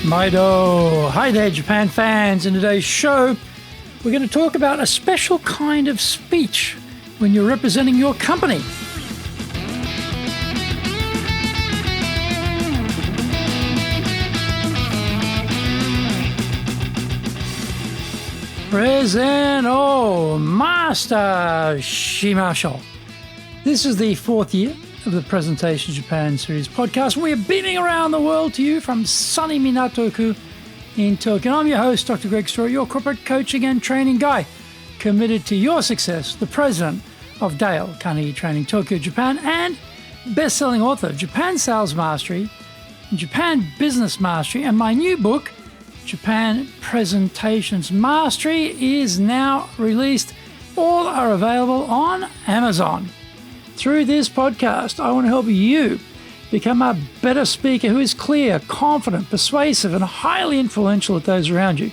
Maido! Hi there, Japan fans. In today's show, we're going to talk about a special kind of speech when you're representing your company. Present, master shimashou. This is the fourth year of the Presentation Japan series podcast. We are beaming around the world to you from sunny Minato-ku in Tokyo. I'm your host, Dr. Greg Story, your corporate coaching and training guy, committed to your success, the president of Dale Carnegie Training Tokyo, Japan, and best-selling author of Japan Sales Mastery, Japan Business Mastery, and my new book, Japan Presentations Mastery, is now released. All are available on Amazon. Through this podcast, I want to help you become a better speaker who is clear, confident, persuasive, and highly influential with those around you.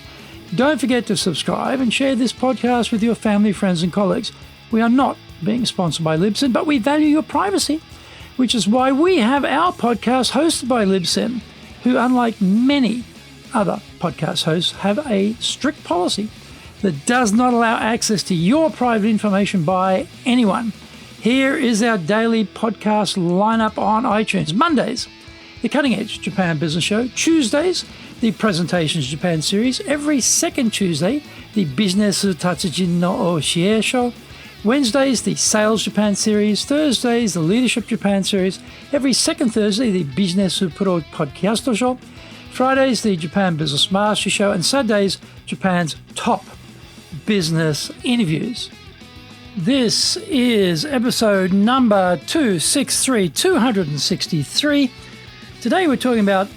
Don't forget to subscribe and share this podcast with your family, friends, and colleagues. We are not being sponsored by Libsyn, but we value your privacy, which is why we have our podcast hosted by Libsyn, who, unlike many other podcast hosts, have a strict policy that does not allow access to your private information by anyone. Here is our daily podcast lineup on iTunes. Mondays, the Cutting Edge Japan Business Show. Tuesdays, the Presentations Japan series. Every second Tuesday, the Business Tatsujin no Oshie Show. Wednesdays, the Sales Japan series. Thursdays, the Leadership Japan series. Every second Thursday, the Business Pro Podcast Show. Fridays, the Japan Business Mastery Show. And Saturdays, Japan's top business interviews. This is episode number 263. Today we're talking about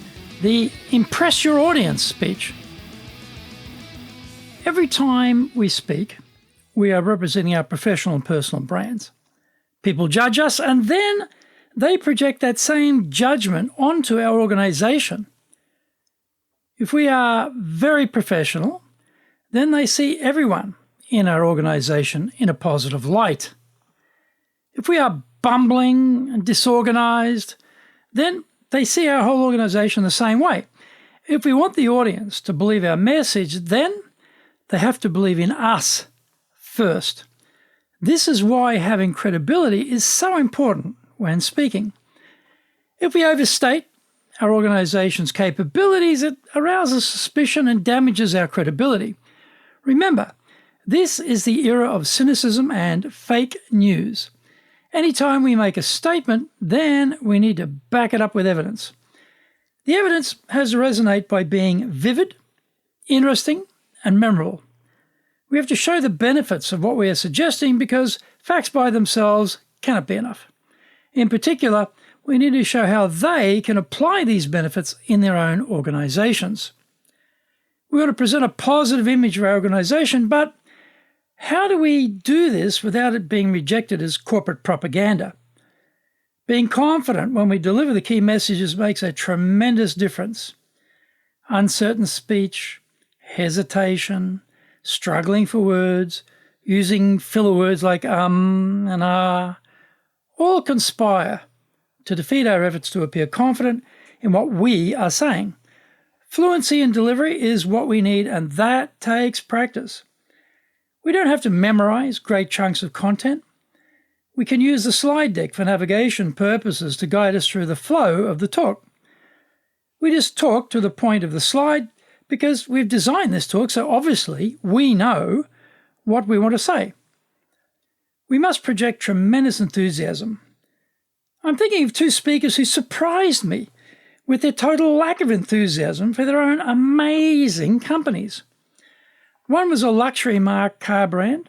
the Impress Your Audience speech. Every time we speak, we are representing our professional and personal brands. People judge us, and then they project that same judgment onto our organization. If we are very professional, then they see everyone in our organization in a positive light. If we are bumbling and disorganized, then they see our whole organization the same way. If we want the audience to believe our message, then they have to believe in us first. This is why having credibility is so important when speaking. If we overstate our organization's capabilities, it arouses suspicion and damages our credibility. Remember, this is the era of cynicism and fake news. Anytime we make a statement, then we need to back it up with evidence. The evidence has to resonate by being vivid, interesting, and memorable. We have to show the benefits of what we are suggesting because facts by themselves cannot be enough. In particular, we need to show how they can apply these benefits in their own organizations. We want to present a positive image of our organization, but how do we do this without it being rejected as corporate propaganda? Being confident when we deliver the key messages makes a tremendous difference. Uncertain speech, hesitation, struggling for words, using filler words like and all conspire to defeat our efforts to appear confident in what we are saying. Fluency in delivery is what we need, and that takes practice. We don't have to memorize great chunks of content. We can use the slide deck for navigation purposes to guide us through the flow of the talk. We just talk to the point of the slide because we've designed this talk, so obviously we know what we want to say. We must project tremendous enthusiasm. I'm thinking of two speakers who surprised me with their total lack of enthusiasm for their own amazing companies. One was a luxury marque car brand,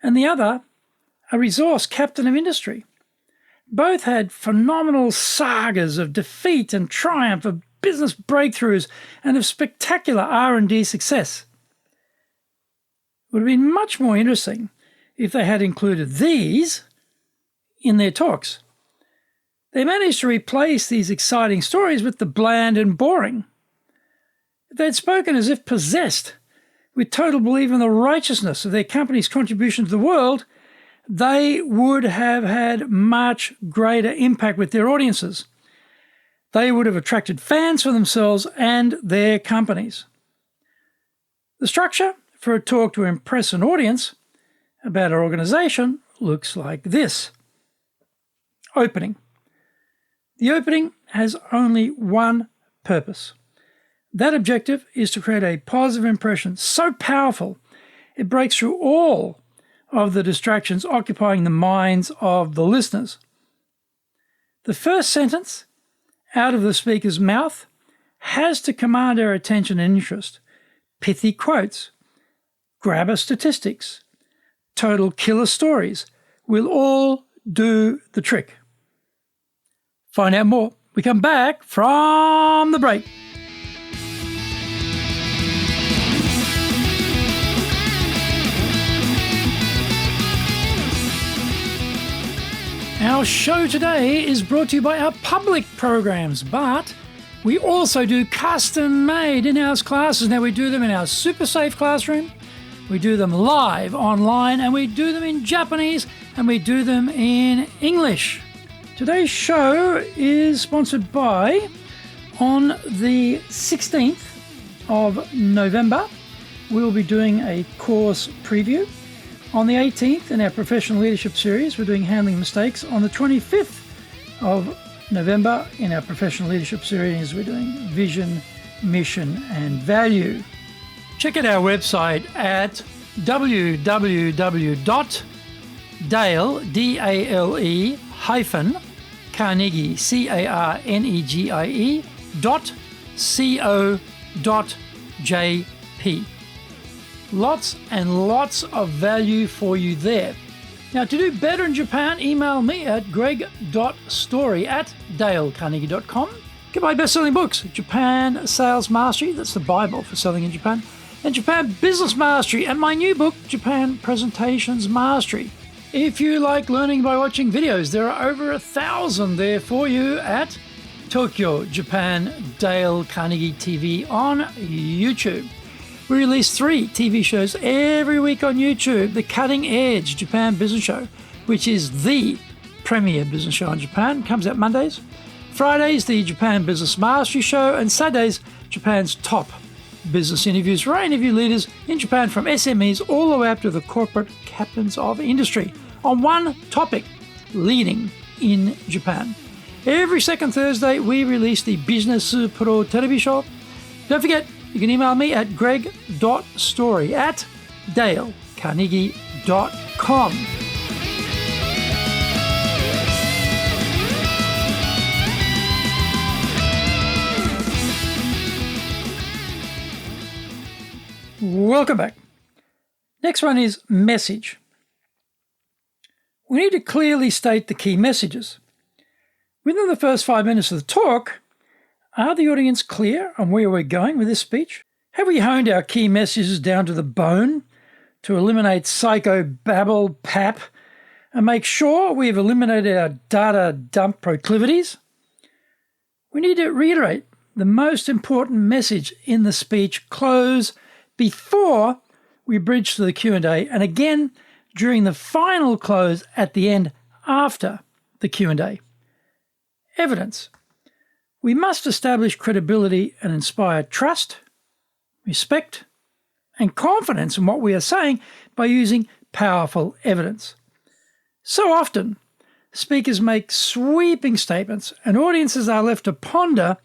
and the other a resource captain of industry. Both had phenomenal sagas of defeat and triumph, of business breakthroughs, and of spectacular R&D success. It would have been much more interesting if they had included these in their talks. They managed to replace these exciting stories with the bland and boring. If they had spoken as if possessed, with total belief in the righteousness of their company's contribution to the world, they would have had much greater impact with their audiences. they would have attracted fans for themselves and their companies. The structure for a talk to impress an audience about our organisation looks like this. Opening. The opening has only one purpose. That objective is to create a positive impression so powerful it breaks through all of the distractions occupying the minds of the listeners. The first sentence out of the speaker's mouth has to command our attention and interest. Pithy quotes, grabber statistics, total killer stories will all do the trick. Find out more. We come back from the break. Our show today is brought to you by our public programs, but we also do custom-made in-house classes. Now, we do them in our super safe classroom, we do them live online, and we do them in Japanese, and we do them in English. Today's show is sponsored by, on the 16th of November, we'll be doing a course preview. On the 18th, in our professional leadership series, we're doing handling mistakes. On the 25th of November, in our professional leadership series, we're doing vision, mission, and value. Check out our website at www.dale-carnegie, carnegie.co.jp. Lots and lots of value for you there. Now, to do better in Japan, email me at greg.story@dalecarnegie.com. Get my best-selling books, Japan Sales Mastery, that's the Bible for selling in Japan, and Japan Business Mastery, and my new book, Japan Presentations Mastery. If you like learning by watching videos, there are over 1,000 there for you at Tokyo, Japan, Dale Carnegie TV on YouTube. We release 3 TV shows every week on YouTube. The Cutting Edge Japan Business Show, which is the premier business show in Japan, comes out Mondays. Fridays, the Japan Business Mastery Show, and Saturdays, Japan's top business interviews, where I interview leaders in Japan from SMEs all the way up to the corporate captains of industry on one topic, leading in Japan. Every second Thursday, we release the Business Pro Television Show. Don't forget, you can email me at greg.story@dalecarnegie.com. Welcome back. Next one is message. We need to clearly state the key messages. Within the first 5 minutes of the talk, are the audience clear on where we're going with this speech? Have we honed our key messages down to the bone to eliminate psycho-babble pap and make sure we've eliminated our data dump proclivities? We need to reiterate the most important message in the speech close before we bridge to the Q&A, and again during the final close at the end after the Q&A. Evidence. We must establish credibility and inspire trust, respect, and confidence in what we are saying by using powerful evidence. So often, speakers make sweeping statements and audiences are left to ponder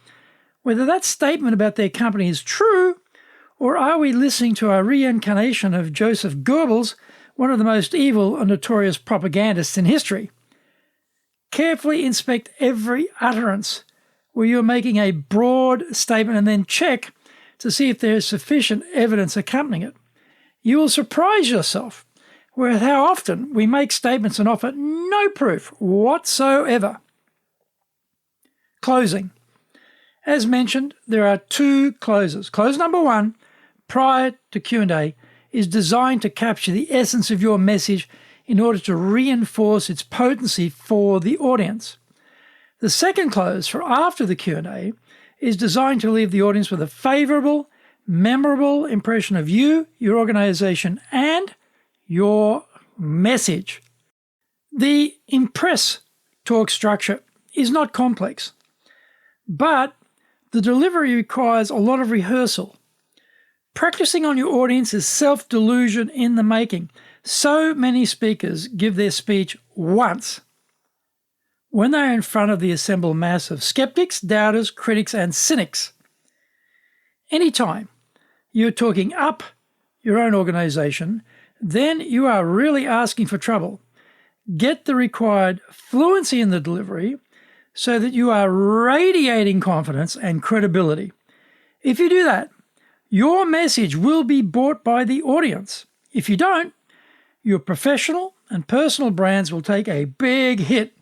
whether that statement about their company is true, or are we listening to a reincarnation of Joseph Goebbels, one of the most evil and notorious propagandists in history. Carefully inspect every utterance where you're making a broad statement and then check to see if there is sufficient evidence accompanying it. You will surprise yourself with how often we make statements and offer no proof whatsoever. Closing. As mentioned, there are 2 closes. Close number 1, prior to Q&A, is designed to capture the essence of your message in order to reinforce its potency for the audience. The second close, for after the Q&A, is designed to leave the audience with a favourable, memorable impression of you, your organisation, and your message. The impress talk structure is not complex. But the delivery requires a lot of rehearsal. Practicing on your audience is self-delusion in the making. So many speakers give their speech once when they're in front of the assembled mass of skeptics, doubters, critics, and cynics. Anytime you're talking up your own organization, then you are really asking for trouble. Get the required fluency in the delivery so that you are radiating confidence and credibility. If you do that, your message will be bought by the audience. If you don't, your professional and personal brands will take a big hit.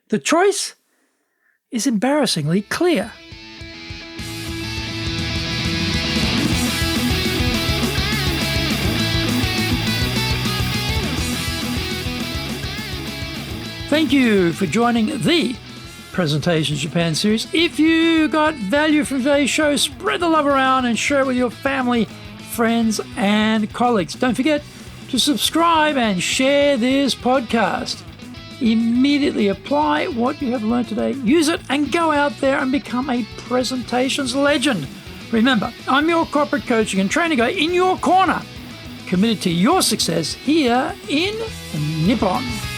The choice is embarrassingly clear. Thank you for joining the Presentations Japan series. If you got value from today's show, spread the love around and share it with your family, friends, and colleagues. Don't forget to subscribe and share this podcast. Immediately apply what you have learned today, use it, and go out there and become a presentations legend. Remember, I'm your corporate coaching and training guy in your corner, committed to your success here in Nippon.